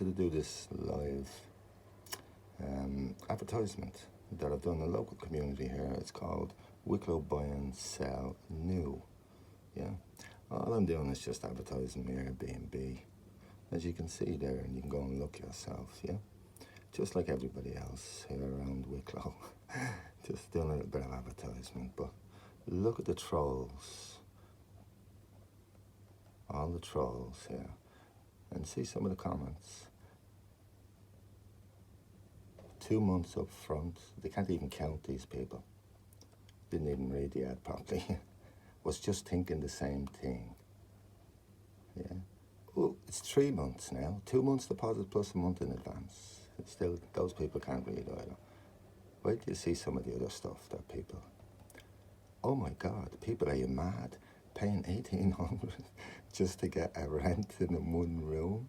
wanted to do this live advertisement that I've done in a local community here. It's called Wicklow Buy and Sell New. Yeah, all I'm doing is just advertising my Airbnb, as you can see there, and you can go and look yourself. Yeah, just like everybody else here around Wicklow, just doing a little bit of advertisement. But look at the trolls, all the trolls here, and see some of the comments. 2 months up front, they can't even count these people. Didn't even read the ad properly. Was just thinking the same thing. Yeah. Oh, it's 3 months now. 2 months deposit plus a month in advance. Still, those people can't read either. Wait till you see some of the other stuff that people. Oh my God, people, are you mad? Paying $1,800 just to get a rent in a one room.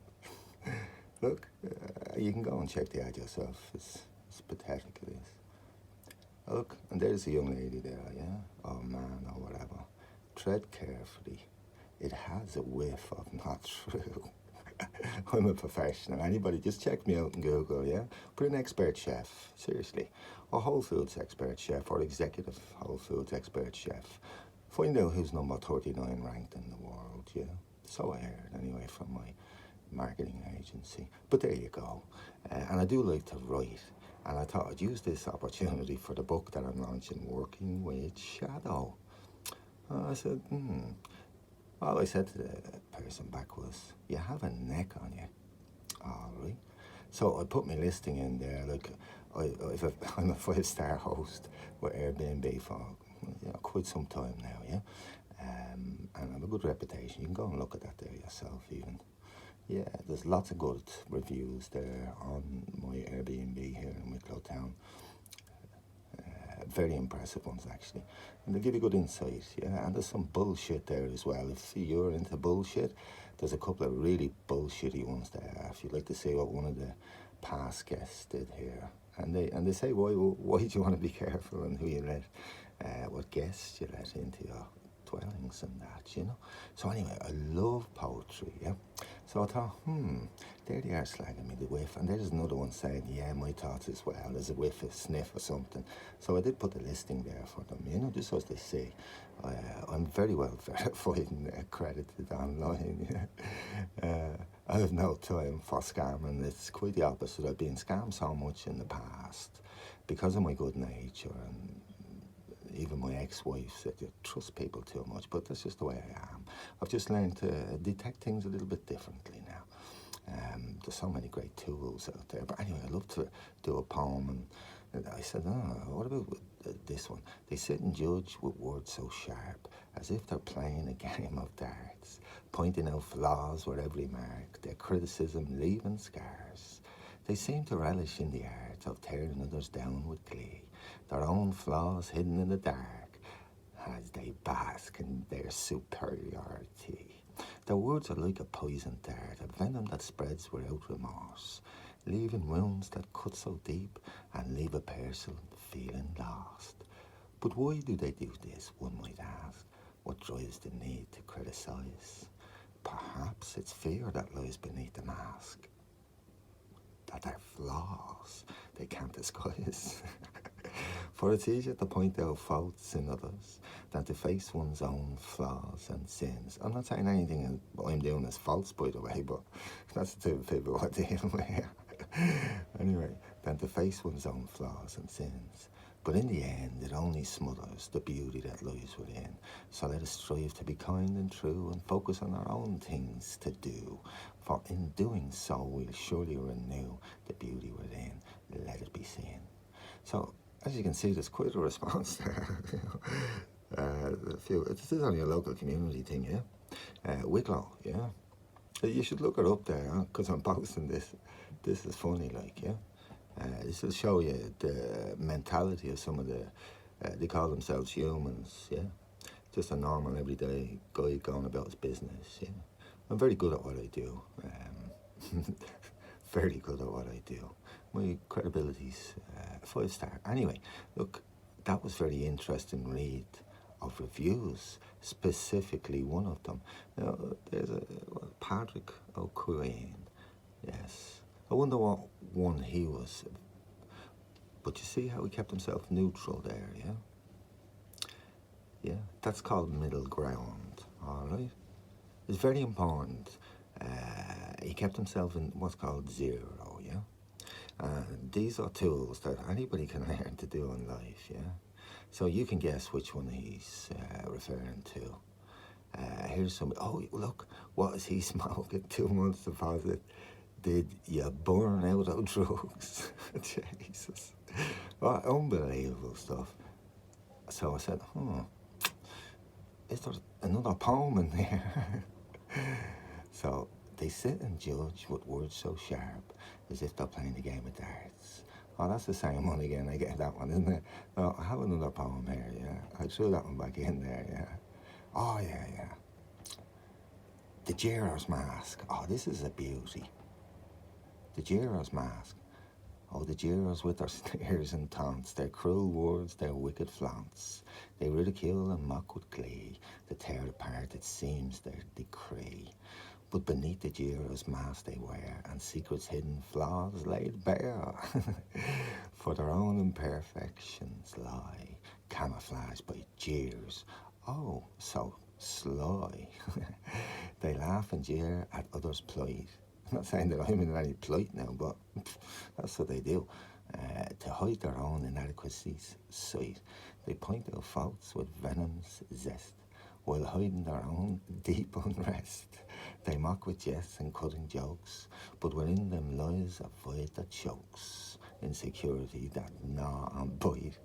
Look, you can go and check the ad yourself. It's pathetic, it is. Look, and there's a young lady there, yeah? Oh man, or whatever. Tread carefully. It has a whiff of not true. I'm a professional. Anybody, just check me out in Google, yeah? Put an expert chef, seriously. Or Whole Foods expert chef, or executive Whole Foods expert chef. Find out who's number 39 ranked in the world, yeah? So I heard, anyway, from my marketing agency. But there you go. And I do like to write. And I thought I'd use this opportunity for the book that I'm launching, Working with Shadow. I said, All I said to the person back was, you have a neck on you. All right. So I put my listing in there. Like, I'm a 5-star host with Airbnb for quite some time now, yeah? And I have a good reputation. You can go and look at that there yourself even. Yeah, there's lots of good reviews there on my Airbnb here in Wicklow Town. Very impressive ones, actually. And they give you good insight, yeah. And there's some bullshit there as well. If you're into bullshit, there's a couple of really bullshitty ones there. If you'd like to see what one of the past guests did here. And they say, why do you want to be careful and who you let, what guests you let into your dwellings and that, you know. So anyway, I love poetry, yeah. So I thought, there they are slagging me the whiff, and there's another one saying, yeah, my thoughts as well, there's a whiff, a sniff or something. So I did put the listing there for them, you know, just so as they say. I'm very well verified and accredited online, yeah. I have no time for scamming. It's quite the opposite. I've been scammed so much in the past because of my good nature, and even my ex-wife said, you trust people too much, but that's just the way I am. I've just learned to detect things a little bit differently now. There's so many great tools out there. But anyway, I love to do a poem, and I said, what about this one? They sit and judge with words so sharp, as if they're playing a game of darts, pointing out flaws where every mark, their criticism leaving scars. They seem to relish in the art of tearing others down with glee, their own flaws hidden in the dark, as they bask in their superiority. Their words are like a poison dart, a venom that spreads without remorse, leaving wounds that cut so deep and leave a person feeling lost. But why do they do this, one might ask? What drives the need to criticize? Perhaps it's fear that lies beneath the mask, that their flaws they can't disguise. For it's easier to point out faults in others than to face one's own flaws and sins. I'm not saying anything I'm doing is false, by the way, but that's the type of people I deal with here. Anyway, than to face one's own flaws and sins. But in the end, it only smothers the beauty that lies within. So let us strive to be kind and true and focus on our own things to do. For in doing so, we'll surely renew the beauty within. Let it be seen. So, as you can see, there's quite a response there. This is only a local community thing, yeah? Wicklow, yeah? You should look it up there, because I'm posting this. This is funny, like, yeah? This will show you the mentality of some of the, they call themselves humans, yeah? Just a normal, everyday guy going about his business, yeah? I'm very good at what I do. Very good at what I do. My credibility's 5-star. Anyway, look, that was very interesting read of reviews, specifically one of them. There's a Patrick O'Queen, yes, I wonder what one he was. But you see how he kept himself neutral there, yeah? Yeah, that's called middle ground, all right? It's very important. He kept himself in what's called zero, yeah? And these are tools that anybody can learn to do in life, yeah? So you can guess which one he's referring to. Here's some, oh, look, what is he smoking? 2 months deposit. Did you burn out of drugs? Jesus. What unbelievable stuff. So I said, is there another poem in there? So they sit and judge with words so sharp as if they're playing a game of darts. Oh, that's the same one again. I get that one, isn't it? No, I have another poem here, yeah. I threw that one back in there, yeah. Oh, yeah. The Jailer's Mask. Oh, this is a beauty. The Jailer's Mask. Oh, the jeers with their sneers and taunts, their cruel words, their wicked flaunts. They ridicule and mock with glee, to tear apart it seems their decree. But beneath the jeer's mask they wear, and secrets hidden, flaws laid bare. For their own imperfections lie, camouflaged by jeers. Oh, so sly. They laugh and jeer at others' plight. I'm not saying that I'm in any plight now, but that's what they do. To hide their own inadequacies sight, they point out faults with venom's zest, while hiding their own deep unrest. They mock with jests and cutting jokes, but within them lies a void that chokes, insecurity that gnaw and bite.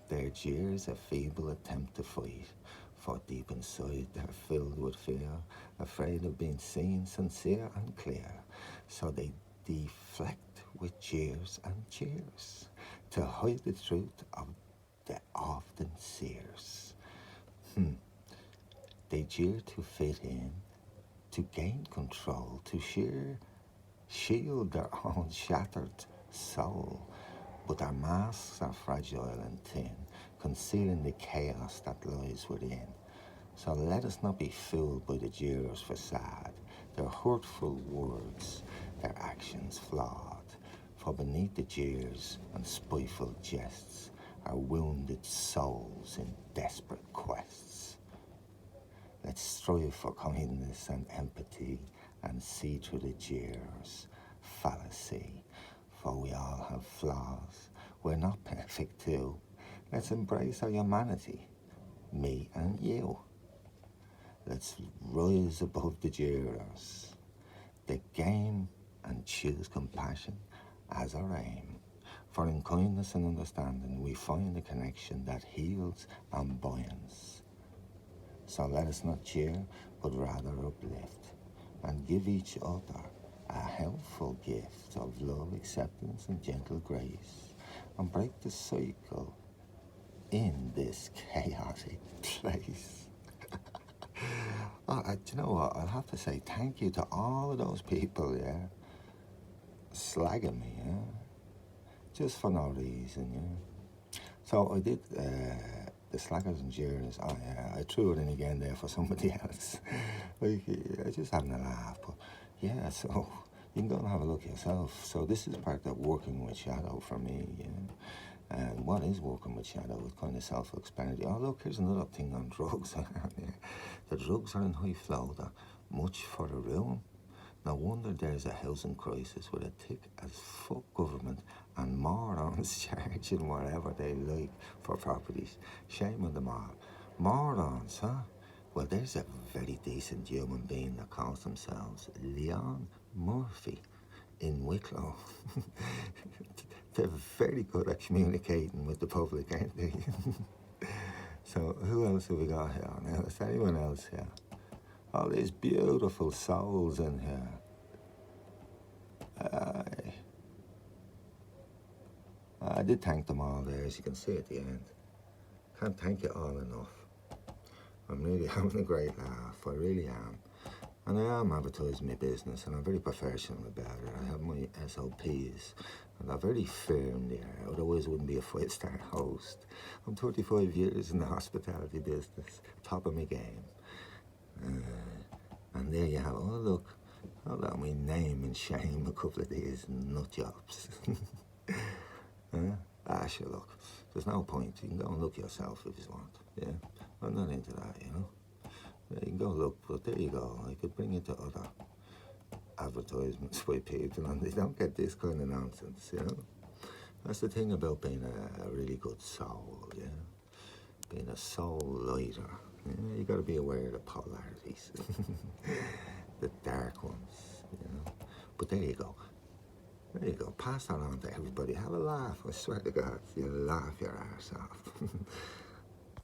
Their jeers a feeble attempt to fight, for deep inside they're filled with fear, afraid of being seen sincere and clear. So they deflect with jeers and cheers, to hide the truth of the often sears. They jeer to fit in, to gain control, to shield their own shattered soul. But their masks are fragile and thin, concealing the chaos that lies within. So let us not be fooled by the jeerers' facade, their hurtful words, their actions flawed. For beneath the jeers and spiteful jests are wounded souls in desperate quests. Let's strive for kindness and empathy and see through the jeers' fallacy. For we all have flaws. We're not perfect too. Let's embrace our humanity, me and you. Let's rise above the jeers, the game, and choose compassion as our aim. For in kindness and understanding we find a connection that heals and binds. So let us not cheer, but rather uplift, and give each other a helpful gift of love, acceptance, and gentle grace, and break the cycle in this chaotic place. Do you know what? I'll have to say thank you to all of those people, yeah, slagging me, yeah, just for no reason, yeah. So I did the slackers and jeers. Oh yeah, I threw it in again there for somebody else. Like, I just having a laugh, but yeah. So you can go and have a look yourself. So this is part of working with shadow for me, yeah. And what is working with shadow is kind of self-explanatory. Oh, look, here's another thing on drugs. The drugs are in high flow. They're much for the room. No wonder there's a housing crisis with a thick as fuck government and morons charging whatever they like for properties. Shame on them all. Morons, huh? Well, there's a very decent human being that calls themselves Leon Murphy in Wicklow. They're very good at communicating with the public, aren't they? So who else have we got here? Now, is there anyone else here? All these beautiful souls in here. I did thank them all there, as you can see at the end. Can't thank you all enough. I'm really having a great laugh, I really am. And I am advertising my business, and I'm very professional about it. I have my SOPs, and they're very firm there, otherwise I wouldn't be a 5-star host. I'm 35 years in the hospitality business, top of my game. And there you have, oh look, Hold on, we name and shame a couple of these nut jobs. Huh? Sure, look, there's no point. You can go and look yourself if you want. Yeah, I'm not into that, you know. You can go look, but there you go. I could bring you to other advertisements by people, and they don't get this kind of nonsense, you know. That's the thing about being a really good soul, yeah. Being a soul lighter. Yeah? You got to be aware of the polarities, the dark ones, you know. But there you go. There you go. Pass that on to everybody. Have a laugh. I swear to God, you'll laugh your arse off.